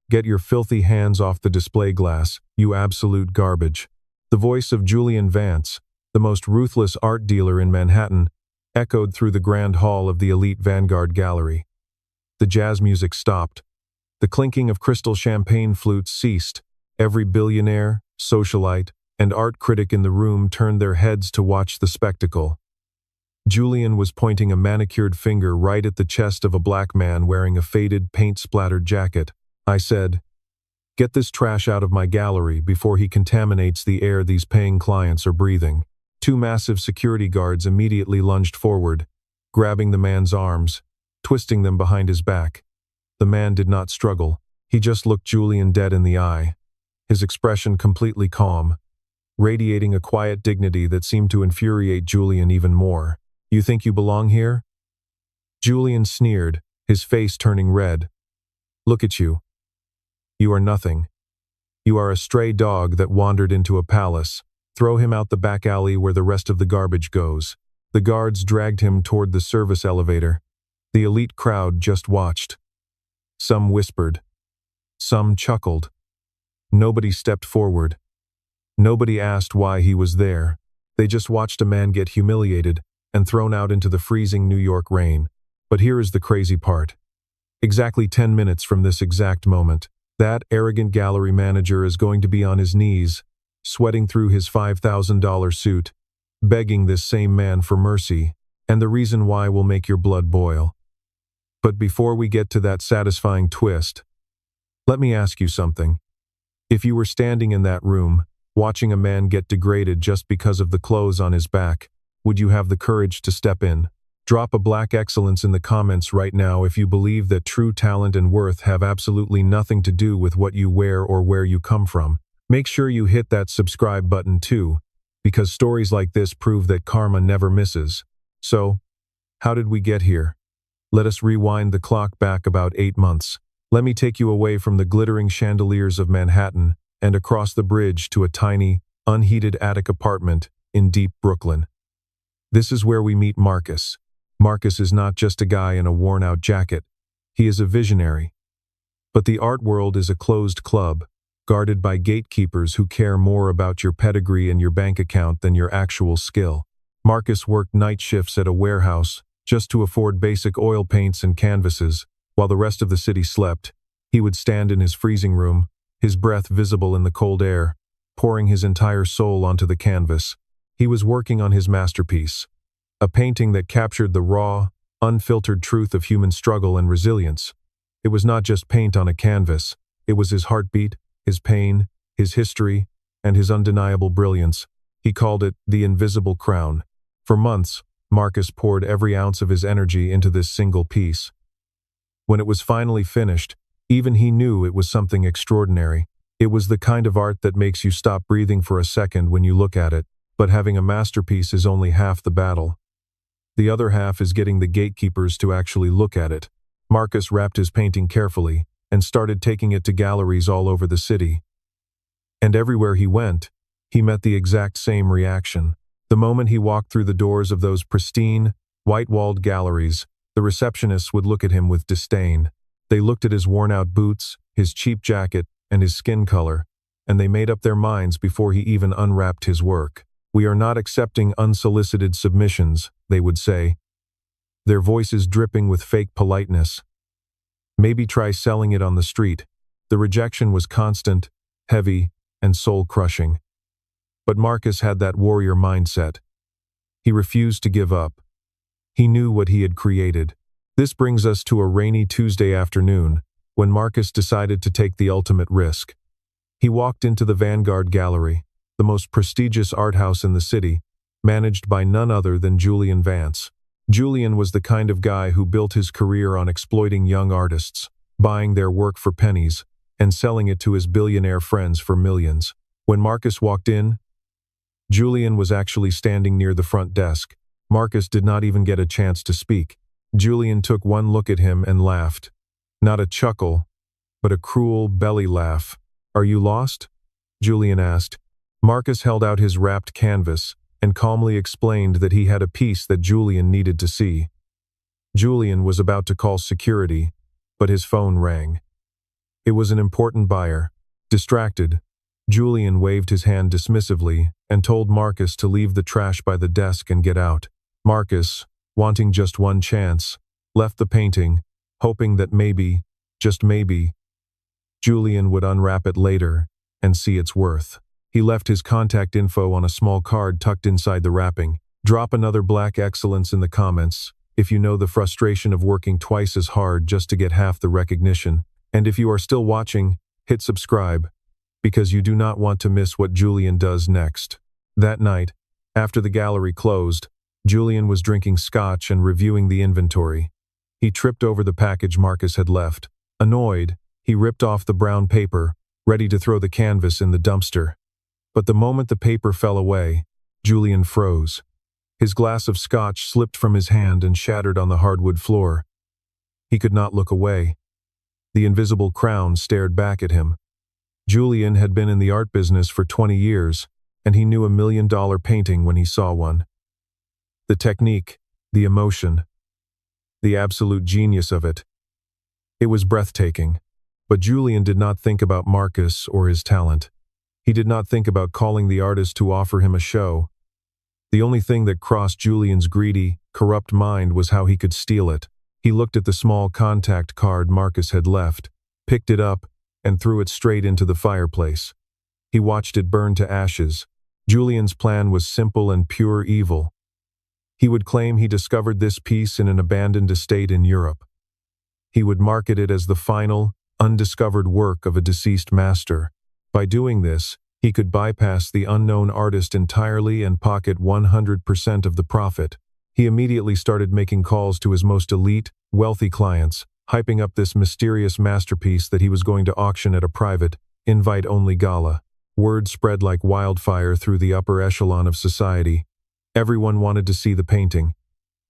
Get your filthy hands off the display glass, you absolute garbage." The voice of Julian Vance, the most ruthless art dealer in Manhattan, echoed through the grand hall of the elite Vanguard Gallery. The jazz music stopped. The clinking of crystal champagne flutes ceased. Every billionaire, socialite, and art critic in the room turned their heads to watch the spectacle. Julian was pointing a manicured finger right at the chest of a black man wearing a faded, paint-splattered jacket. I said, "Get this trash out of my gallery before he contaminates the air these paying clients are breathing." Two massive security guards immediately lunged forward, grabbing the man's arms, twisting them behind his back. The man did not struggle. He just looked Julian dead in the eye, his expression completely calm, radiating a quiet dignity that seemed to infuriate Julian even more. "You think you belong here?" Julian sneered, his face turning red. "Look at you. You are nothing. You are a stray dog that wandered into a palace. Throw him out the back alley where the rest of the garbage goes." The guards dragged him toward the service elevator. The elite crowd just watched. Some whispered. Some chuckled. Nobody stepped forward. Nobody asked why he was there. They just watched a man get humiliated and thrown out into the freezing New York rain. But here is the crazy part. Exactly 10 minutes from this exact moment, that arrogant gallery manager is going to be on his knees, sweating through his $5,000 suit, begging this same man for mercy, and the reason why will make your blood boil. But before we get to that satisfying twist, let me ask you something. If you were standing in that room, watching a man get degraded just because of the clothes on his back, would you have the courage to step in? Drop a black excellence in the comments right now if you believe that true talent and worth have absolutely nothing to do with what you wear or where you come from. Make sure you hit that subscribe button too, because stories like this prove that karma never misses. So, how did we get here? Let us rewind the clock back about 8 months. Let me take you away from the glittering chandeliers of Manhattan and across the bridge to a tiny, unheated attic apartment in deep Brooklyn. This is where we meet Marcus. Marcus is not just a guy in a worn-out jacket. He is a visionary. But the art world is a closed club, guarded by gatekeepers who care more about your pedigree and your bank account than your actual skill. Marcus worked night shifts at a warehouse just to afford basic oil paints and canvases. While the rest of the city slept, he would stand in his freezing room, his breath visible in the cold air, pouring his entire soul onto the canvas. He was working on his masterpiece, a painting that captured the raw, unfiltered truth of human struggle and resilience. It was not just paint on a canvas, it was his heartbeat, his pain, his history, and his undeniable brilliance. He called it the invisible crown. For months, Marcus poured every ounce of his energy into this single piece. When it was finally finished, even he knew it was something extraordinary. It was the kind of art that makes you stop breathing for a second when you look at it, but having a masterpiece is only half the battle. The other half is getting the gatekeepers to actually look at it. Marcus wrapped his painting carefully and started taking it to galleries all over the city. And everywhere he went, he met the exact same reaction. The moment he walked through the doors of those pristine, white-walled galleries, the receptionists would look at him with disdain. They looked at his worn-out boots, his cheap jacket, and his skin color, and they made up their minds before he even unwrapped his work. "We are not accepting unsolicited submissions," they would say, their voices dripping with fake politeness. "Maybe try selling it on the street." The rejection was constant, heavy, and soul-crushing. But Marcus had that warrior mindset. He refused to give up. He knew what he had created. This brings us to a rainy Tuesday afternoon, when Marcus decided to take the ultimate risk. He walked into the Vanguard Gallery, the most prestigious art house in the city, managed by none other than Julian Vance. Julian was the kind of guy who built his career on exploiting young artists, buying their work for pennies, and selling it to his billionaire friends for millions. When Marcus walked in, Julian was actually standing near the front desk. Marcus did not even get a chance to speak. Julian took one look at him and laughed. Not a chuckle, but a cruel belly laugh. "Are you lost?" Julian asked. Marcus held out his wrapped canvas and calmly explained that he had a piece that Julian needed to see. Julian was about to call security, but his phone rang. It was an important buyer. Distracted, Julian waved his hand dismissively and told Marcus to leave the trash by the desk and get out. Marcus, wanting just one chance, left the painting, hoping that maybe, just maybe, Julian would unwrap it later and see its worth. He left his contact info on a small card tucked inside the wrapping. Drop another black excellence in the comments if you know the frustration of working twice as hard just to get half the recognition. And if you are still watching, hit subscribe, because you do not want to miss what Julian does next. That night, after the gallery closed, Julian was drinking scotch and reviewing the inventory. He tripped over the package Marcus had left. Annoyed, he ripped off the brown paper, ready to throw the canvas in the dumpster. But the moment the paper fell away, Julian froze. His glass of scotch slipped from his hand and shattered on the hardwood floor. He could not look away. The invisible crown stared back at him. Julian had been in the art business for 20 years, and he knew $1 million painting when he saw one. The technique, the emotion, the absolute genius of it. It was breathtaking. But Julian did not think about Marcus or his talent. He did not think about calling the artist to offer him a show. The only thing that crossed Julian's greedy, corrupt mind was how he could steal it. He looked at the small contact card Marcus had left, picked it up, and threw it straight into the fireplace. He watched it burn to ashes. Julian's plan was simple and pure evil. He would claim he discovered this piece in an abandoned estate in Europe. He would market it as the final, undiscovered work of a deceased master. By doing this, he could bypass the unknown artist entirely and pocket 100% of the profit. He immediately started making calls to his most elite, wealthy clients, hyping up this mysterious masterpiece that he was going to auction at a private, invite-only gala. Word spread like wildfire through the upper echelon of society. Everyone wanted to see the painting.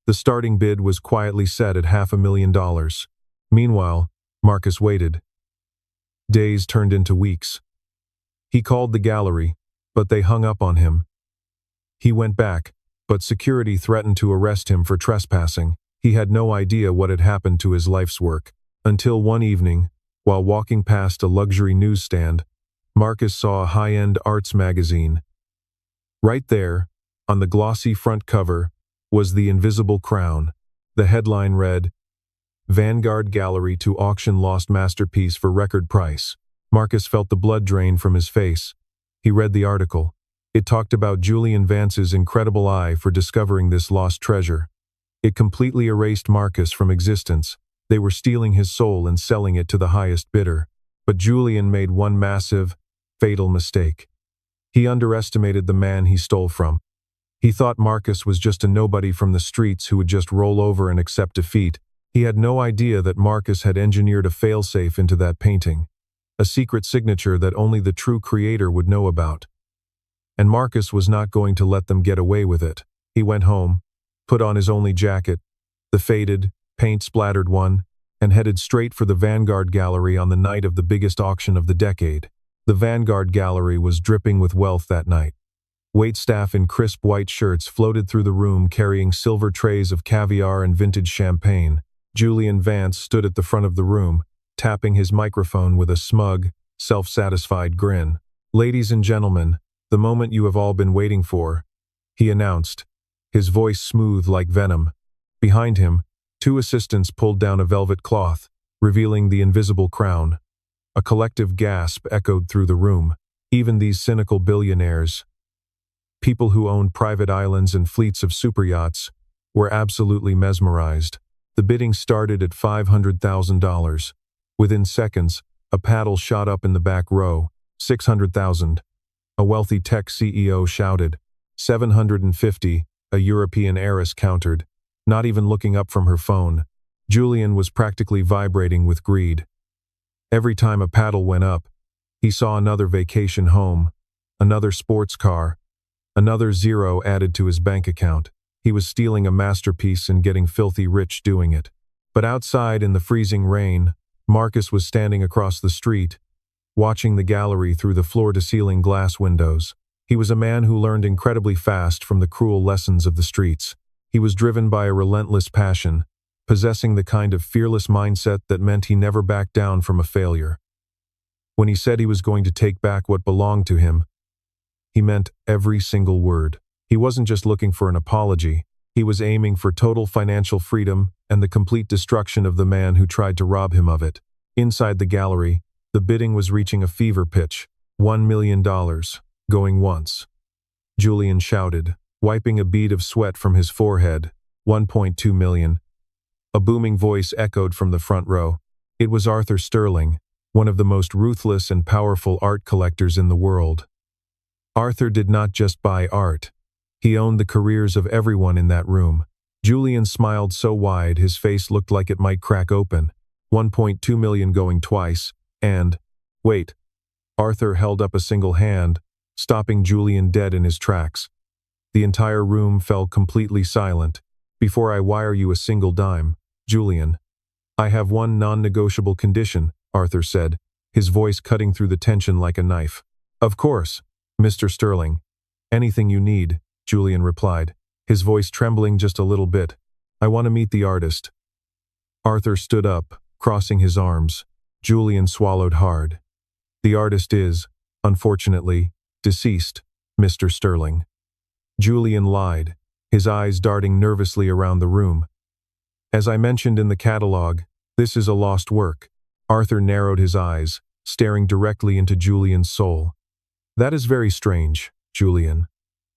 The starting bid was quietly set at $500,000. Meanwhile, Marcus waited. Days turned into weeks. He called the gallery, but they hung up on him. He went back, but security threatened to arrest him for trespassing. He had no idea what had happened to his life's work. Until one evening, while walking past a luxury newsstand, Marcus saw a high-end arts magazine. Right there, on the glossy front cover, was the invisible crown. The headline read, "Vanguard Gallery to auction lost masterpiece for record price." Marcus felt the blood drain from his face. He read the article. It talked about Julian Vance's incredible eye for discovering this lost treasure. It completely erased Marcus from existence. They were stealing his soul and selling it to the highest bidder. But Julian made one massive, fatal mistake. He underestimated the man he stole from. He thought Marcus was just a nobody from the streets who would just roll over and accept defeat. He had no idea that Marcus had engineered a failsafe into that painting, a secret signature that only the true creator would know about. And Marcus was not going to let them get away with it. He went home, put on his only jacket, the faded, paint-splattered one, and headed straight for the Vanguard Gallery on the night of the biggest auction of the decade. The Vanguard Gallery was dripping with wealth that night. Waitstaff in crisp white shirts floated through the room carrying silver trays of caviar and vintage champagne. Julian Vance stood at the front of the room, tapping his microphone with a smug, self-satisfied grin. "Ladies and gentlemen, the moment you have all been waiting for," he announced, his voice smooth like venom. Behind him, two assistants pulled down a velvet cloth, revealing the invisible crown. A collective gasp echoed through the room. Even these cynical billionaires, people who owned private islands and fleets of superyachts, were absolutely mesmerized. The bidding started at $500,000. Within seconds, a paddle shot up in the back row. $600,000. A wealthy tech CEO shouted. $750, a European heiress countered, not even looking up from her phone. Julian was practically vibrating with greed. Every time a paddle went up, he saw another vacation home, another sports car, another zero added to his bank account. He was stealing a masterpiece and getting filthy rich doing it. But outside in the freezing rain, Marcus was standing across the street, watching the gallery through the floor-to-ceiling glass windows. He was a man who learned incredibly fast from the cruel lessons of the streets. He was driven by a relentless passion, possessing the kind of fearless mindset that meant he never backed down from a failure. When he said he was going to take back what belonged to him, he meant every single word. He wasn't just looking for an apology. He was aiming for total financial freedom and the complete destruction of the man who tried to rob him of it. Inside the gallery, the bidding was reaching a fever pitch. $1 million. Going once. Julian shouted, wiping a bead of sweat from his forehead. 1.2 million. A booming voice echoed from the front row. It was Arthur Sterling, one of the most ruthless and powerful art collectors in the world. Arthur did not just buy art. He owned the careers of everyone in that room. Julian smiled so wide his face looked like it might crack open. 1.2 million going twice, and, wait. Arthur held up a single hand, stopping Julian dead in his tracks. The entire room fell completely silent. Before I wire you a single dime, Julian. I have one non-negotiable condition, Arthur said, his voice cutting through the tension like a knife. Of course, Mr. Sterling. Anything you need, Julian replied, his voice trembling just a little bit. I want to meet the artist. Arthur stood up, crossing his arms. Julian swallowed hard. The artist is, unfortunately, deceased, Mr. Sterling. Julian lied, his eyes darting nervously around the room. As I mentioned in the catalog, this is a lost work. Arthur narrowed his eyes, staring directly into Julian's soul. That is very strange, Julian,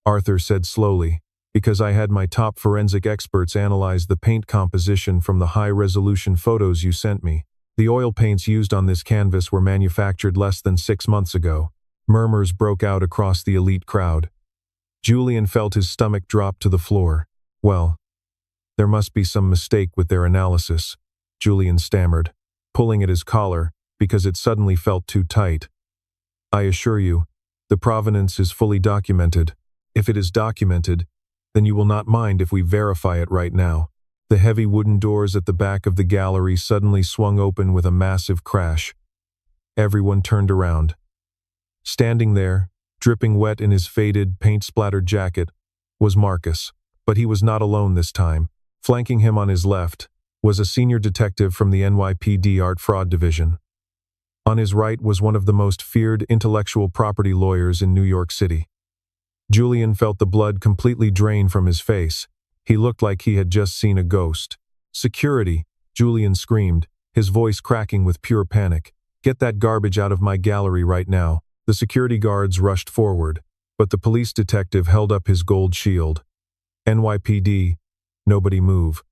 Arthur said slowly, because I had my top forensic experts analyze the paint composition from the high-resolution photos you sent me. The oil paints used on this canvas were manufactured less than 6 months ago. Murmurs broke out across the elite crowd. Julian felt his stomach drop to the floor. Well, there must be some mistake with their analysis, Julian stammered, pulling at his collar because it suddenly felt too tight. I assure you, the provenance is fully documented. If it is documented, then you will not mind if we verify it right now. The heavy wooden doors at the back of the gallery suddenly swung open with a massive crash. Everyone turned around. Standing there, dripping wet in his faded, paint-splattered jacket, was Marcus. But he was not alone this time. Flanking him on his left was a senior detective from the NYPD Art Fraud Division. On his right was one of the most feared intellectual property lawyers in New York City. Julian felt the blood completely drain from his face. He looked like he had just seen a ghost. Security, Julian screamed, his voice cracking with pure panic. Get that garbage out of my gallery right now. The security guards rushed forward, but the police detective held up his gold shield. NYPD, nobody move.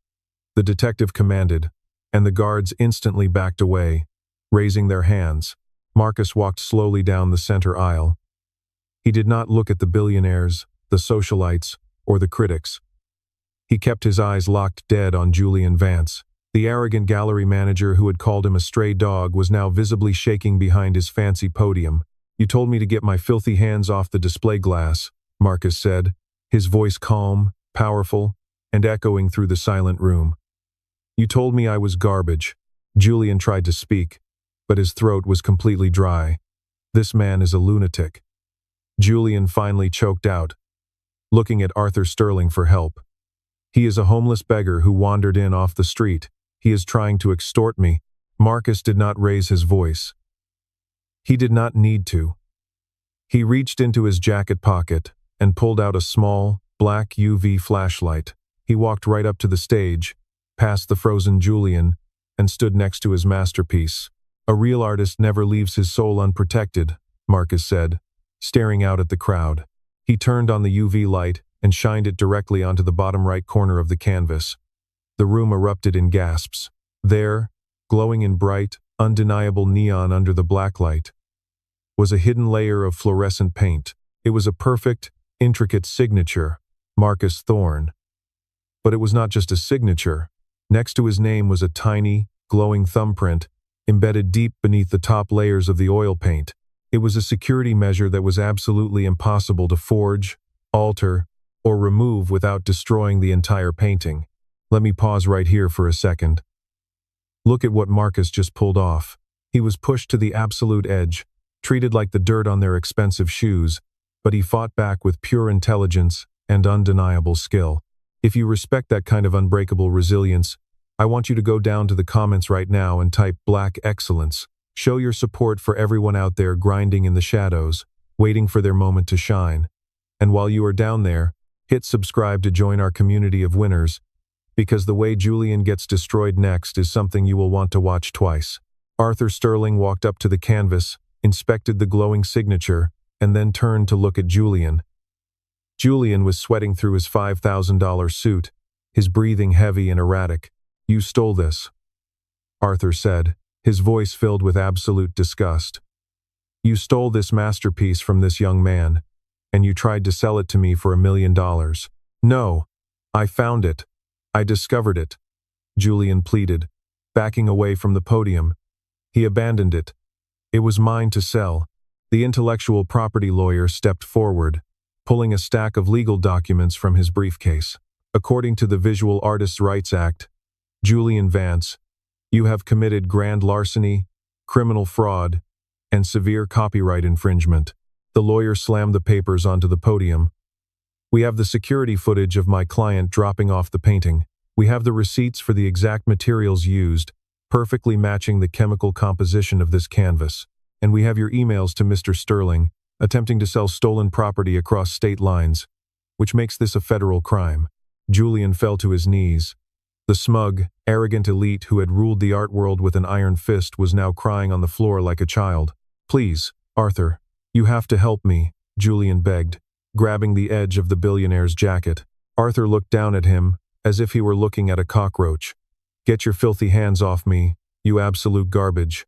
The detective commanded, and the guards instantly backed away, raising their hands. Marcus walked slowly down the center aisle. He did not look at the billionaires, the socialites, or the critics. He kept his eyes locked dead on Julian Vance. The arrogant gallery manager who had called him a stray dog was now visibly shaking behind his fancy podium. You told me to get my filthy hands off the display glass, Marcus said, his voice calm, powerful, and echoing through the silent room. You told me I was garbage. Julian tried to speak, but his throat was completely dry. This man is a lunatic. Julian finally choked out, looking at Arthur Sterling for help. He is a homeless beggar who wandered in off the street. He is trying to extort me. Marcus did not raise his voice. He did not need to. He reached into his jacket pocket and pulled out a small, black UV flashlight. He walked right up to the stage, past the frozen Julian, and stood next to his masterpiece. A real artist never leaves his soul unprotected, Marcus said, staring out at the crowd. He turned on the UV light and shined it directly onto the bottom right corner of the canvas. The room erupted in gasps. There, glowing in bright, undeniable neon under the black light, was a hidden layer of fluorescent paint. It was a perfect, intricate signature, Marcus Thorne. But it was not just a signature. Next to his name was a tiny, glowing thumbprint, embedded deep beneath the top layers of the oil paint. It was a security measure that was absolutely impossible to forge, alter, or remove without destroying the entire painting. Let me pause right here for a second. Look at what Marcus just pulled off. He was pushed to the absolute edge, treated like the dirt on their expensive shoes, but he fought back with pure intelligence and undeniable skill. If you respect that kind of unbreakable resilience, I want you to go down to the comments right now and type Black Excellence. Show your support for everyone out there grinding in the shadows, waiting for their moment to shine. And while you are down there, hit subscribe to join our community of winners, because the way Julian gets destroyed next is something you will want to watch twice. Arthur Sterling walked up to the canvas, inspected the glowing signature, and then turned to look at Julian. Julian was sweating through his $5,000 suit, his breathing heavy and erratic. "You stole this," Arthur said, his voice filled with absolute disgust. "You stole this masterpiece from this young man, and you tried to sell it to me for $1 million. No, I found it. I discovered it," Julian pleaded, backing away from the podium. He abandoned it. "It was mine to sell." The intellectual property lawyer stepped forward, pulling a stack of legal documents from his briefcase. "According to the Visual Artists' Rights Act, Julian Vance, you have committed grand larceny, criminal fraud, and severe copyright infringement." The lawyer slammed the papers onto the podium. "We have the security footage of my client dropping off the painting. We have the receipts for the exact materials used, perfectly matching the chemical composition of this canvas. And we have your emails to Mr. Sterling, attempting to sell stolen property across state lines, which makes this a federal crime." Julian fell to his knees. The smug, arrogant elite who had ruled the art world with an iron fist was now crying on the floor like a child. "Please, Arthur, you have to help me," Julian begged, grabbing the edge of the billionaire's jacket. Arthur looked down at him, as if he were looking at a cockroach. "Get your filthy hands off me, you absolute garbage,"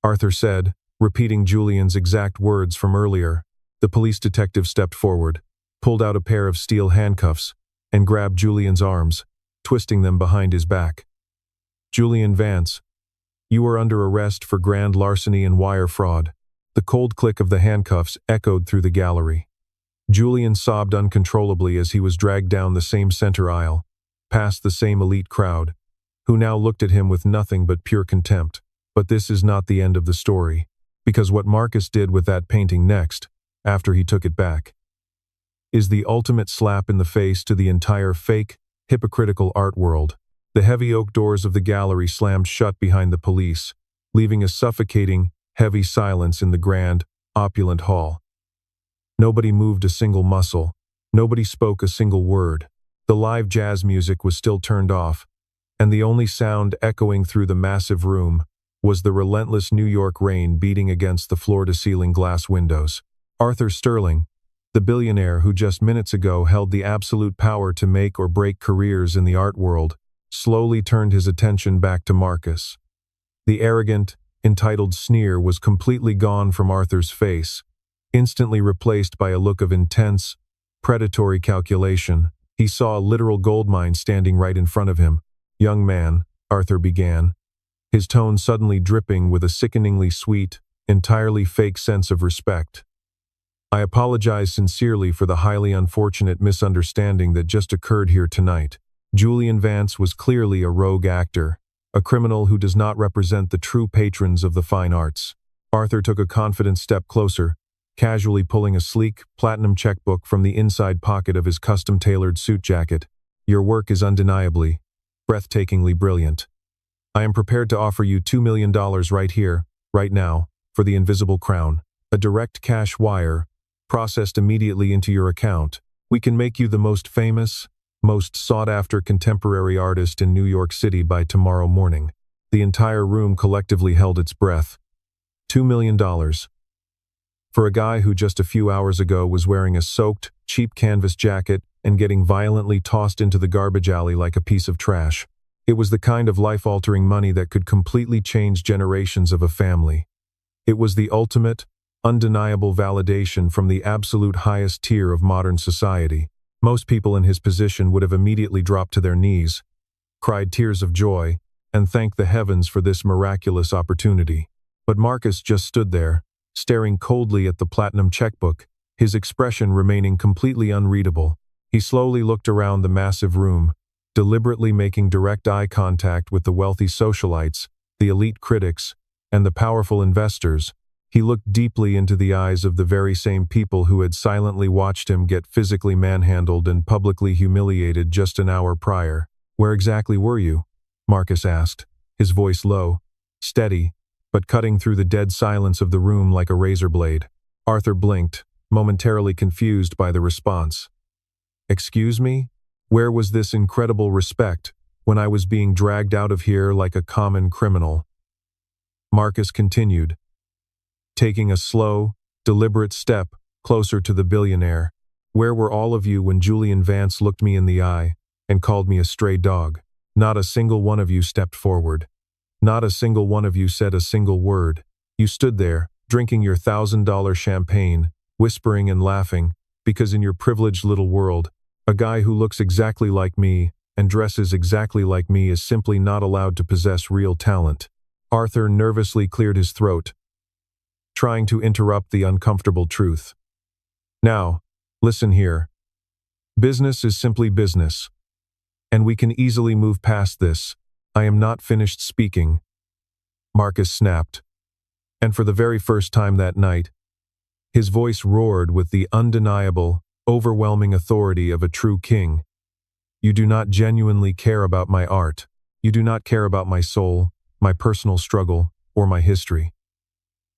Arthur said, repeating Julian's exact words from earlier. The police detective stepped forward, pulled out a pair of steel handcuffs, and grabbed Julian's arms, twisting them behind his back. "Julian Vance, you are under arrest for grand larceny and wire fraud." The cold click of the handcuffs echoed through the gallery. Julian sobbed uncontrollably as he was dragged down the same center aisle, past the same elite crowd, who now looked at him with nothing but pure contempt. But this is not the end of the story, because what Marcus did with that painting next, after he took it back, is the ultimate slap in the face to the entire fake, hypocritical art world. The heavy oak doors of the gallery slammed shut behind the police, leaving a suffocating, heavy silence in the grand, opulent hall. Nobody moved a single muscle. Nobody spoke a single word. The live jazz music was still turned off, and the only sound echoing through the massive room was the relentless New York rain beating against the floor-to-ceiling glass windows. Arthur Sterling, the billionaire who just minutes ago held the absolute power to make or break careers in the art world, slowly turned his attention back to Marcus. The arrogant, entitled sneer was completely gone from Arthur's face, instantly replaced by a look of intense, predatory calculation. He saw a literal goldmine standing right in front of him. "Young man," Arthur began, his tone suddenly dripping with a sickeningly sweet, entirely fake sense of respect. "I apologize sincerely for the highly unfortunate misunderstanding that just occurred here tonight." Julian Vance was clearly a rogue actor, a criminal who does not represent the true patrons of the fine arts. Arthur took a confident step closer, casually pulling a sleek, platinum checkbook from the inside pocket of his custom-tailored suit jacket. "Your work is undeniably, breathtakingly brilliant. I am prepared to offer you $2 million right here, right now, for the invisible crown. A direct cash wire, processed immediately into your account. We can make you the most famous, most sought-after contemporary artist in New York City by tomorrow morning." The entire room collectively held its breath. $2 million. For a guy who just a few hours ago was wearing a soaked, cheap canvas jacket and getting violently tossed into the garbage alley like a piece of trash. It was the kind of life-altering money that could completely change generations of a family. It was the ultimate, undeniable validation from the absolute highest tier of modern society. Most people in his position would have immediately dropped to their knees, cried tears of joy, and thanked the heavens for this miraculous opportunity. But Marcus just stood there, staring coldly at the platinum checkbook, his expression remaining completely unreadable. He slowly looked around the massive room, deliberately making direct eye contact with the wealthy socialites, the elite critics, and the powerful investors. He looked deeply into the eyes of the very same people who had silently watched him get physically manhandled and publicly humiliated just an hour prior. "Where exactly were you?" Marcus asked, his voice low, steady, but cutting through the dead silence of the room like a razor blade. Arthur blinked, momentarily confused by the response. "Excuse me? Where was this incredible respect when I was being dragged out of here like a common criminal?" Marcus continued, taking a slow, deliberate step closer to the billionaire. "Where were all of you when Julian Vance looked me in the eye and called me a stray dog? Not a single one of you stepped forward. Not a single one of you said a single word. You stood there, drinking your $1,000 champagne, whispering and laughing, because in your privileged little world, a guy who looks exactly like me and dresses exactly like me is simply not allowed to possess real talent." Arthur nervously cleared his throat, trying to interrupt the uncomfortable truth. "Now, listen here. Business is simply business, and we can easily move past this. I am not finished speaking," Marcus snapped. And for the very first time that night, his voice roared with the undeniable, overwhelming authority of a true king. "You do not genuinely care about my art. You do not care about my soul, my personal struggle, or my history.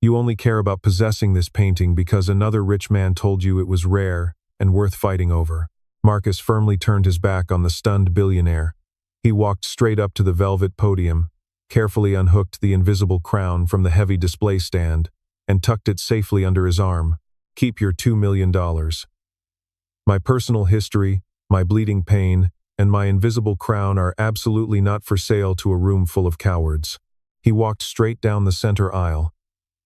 You only care about possessing this painting because another rich man told you it was rare and worth fighting over." Marcus firmly turned his back on the stunned billionaire. He walked straight up to the velvet podium, carefully unhooked the invisible crown from the heavy display stand, and tucked it safely under his arm. "Keep your $2 million. My personal history, my bleeding pain, and my invisible crown are absolutely not for sale to a room full of cowards." He walked straight down the center aisle,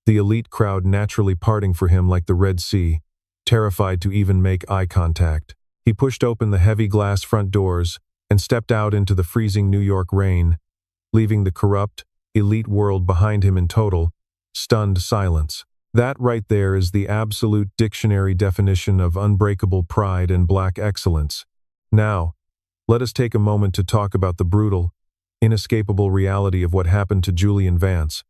the elite crowd naturally parting for him like the Red Sea, terrified to even make eye contact. He pushed open the heavy glass front doors and stepped out into the freezing New York rain, leaving the corrupt, elite world behind him in total, stunned silence. That right there is the absolute dictionary definition of unbreakable pride and black excellence. Now, let us take a moment to talk about the brutal, inescapable reality of what happened to Julian Vance,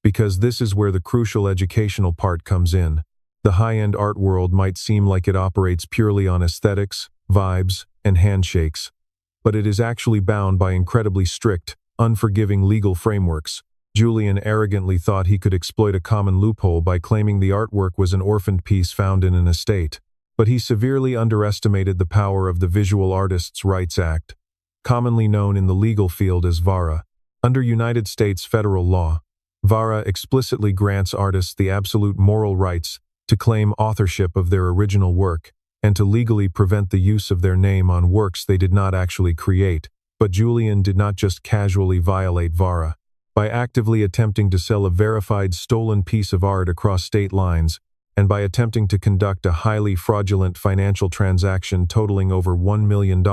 because this is where the crucial educational part comes in. The high-end art world might seem like it operates purely on aesthetics, vibes, and handshakes, but it is actually bound by incredibly strict, unforgiving legal frameworks. Julian arrogantly thought he could exploit a common loophole by claiming the artwork was an orphaned piece found in an estate, but he severely underestimated the power of the Visual Artists' Rights Act, commonly known in the legal field as VARA. Under United States federal law, VARA explicitly grants artists the absolute moral rights to claim authorship of their original work and to legally prevent the use of their name on works they did not actually create. But Julian did not just casually violate VARA. By actively attempting to sell a verified stolen piece of art across state lines, and by attempting to conduct a highly fraudulent financial transaction totaling over $1 million,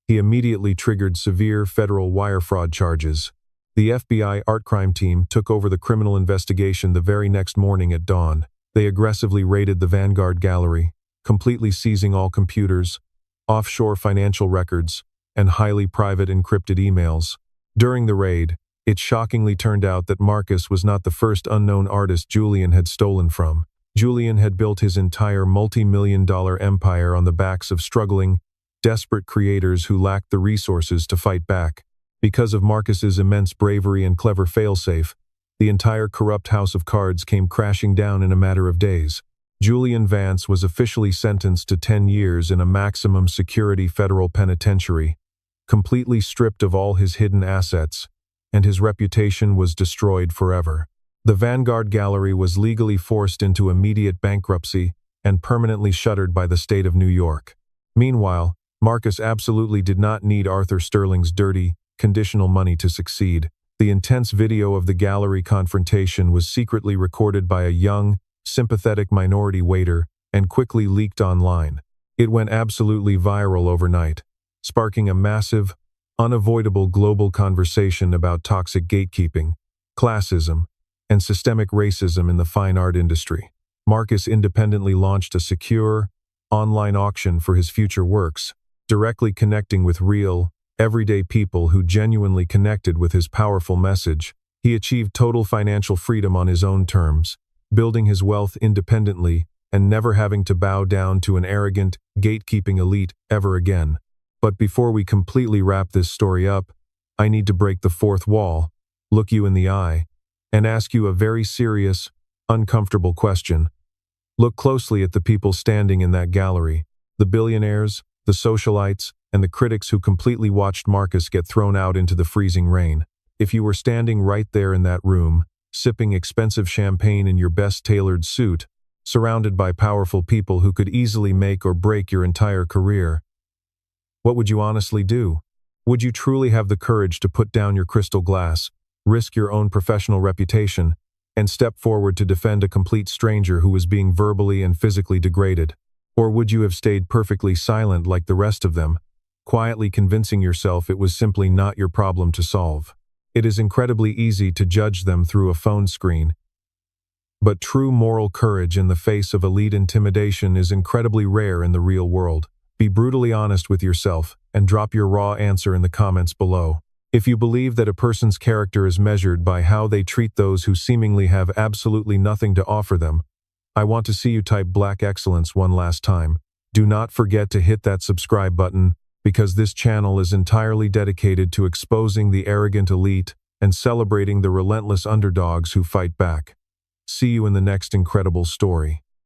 he immediately triggered severe federal wire fraud charges. The FBI art crime team took over the criminal investigation the very next morning at dawn. They aggressively raided the Vanguard Gallery, completely seizing all computers, offshore financial records, and highly private encrypted emails. During the raid, it shockingly turned out that Marcus was not the first unknown artist Julian had stolen from. Julian had built his entire multi-million-dollar empire on the backs of struggling, desperate creators who lacked the resources to fight back. Because of Marcus's immense bravery and clever failsafe, the entire corrupt house of cards came crashing down in a matter of days. Julian Vance was officially sentenced to 10 years in a maximum security federal penitentiary, completely stripped of all his hidden assets, and his reputation was destroyed forever. The Vanguard Gallery was legally forced into immediate bankruptcy and permanently shuttered by the state of New York. Meanwhile, Marcus absolutely did not need Arthur Sterling's dirty, conditional money to succeed. The intense video of the gallery confrontation was secretly recorded by a young, sympathetic minority waiter and quickly leaked online. It went absolutely viral overnight, sparking a massive, unavoidable global conversation about toxic gatekeeping, classism, and systemic racism in the fine art industry. Marcus independently launched a secure, online auction for his future works, directly connecting with real, everyday people who genuinely connected with his powerful message. He achieved total financial freedom on his own terms, building his wealth independently and never having to bow down to an arrogant, gatekeeping elite ever again. But before we completely wrap this story up, I need to break the fourth wall, look you in the eye, and ask you a very serious, uncomfortable question. Look closely at the people standing in that gallery, the billionaires, the socialites, and the critics who completely watched Marcus get thrown out into the freezing rain. If you were standing right there in that room, sipping expensive champagne in your best tailored suit, surrounded by powerful people who could easily make or break your entire career, what would you honestly do? Would you truly have the courage to put down your crystal glass, risk your own professional reputation, and step forward to defend a complete stranger who was being verbally and physically degraded? Or would you have stayed perfectly silent like the rest of them, quietly convincing yourself it was simply not your problem to solve? It is incredibly easy to judge them through a phone screen, but true moral courage in the face of elite intimidation is incredibly rare in the real world. Be brutally honest with yourself and drop your raw answer in the comments below. If you believe that a person's character is measured by how they treat those who seemingly have absolutely nothing to offer them, I want to see you type Black Excellence one last time. Do not forget to hit that subscribe button, because this channel is entirely dedicated to exposing the arrogant elite and celebrating the relentless underdogs who fight back. See you in the next incredible story.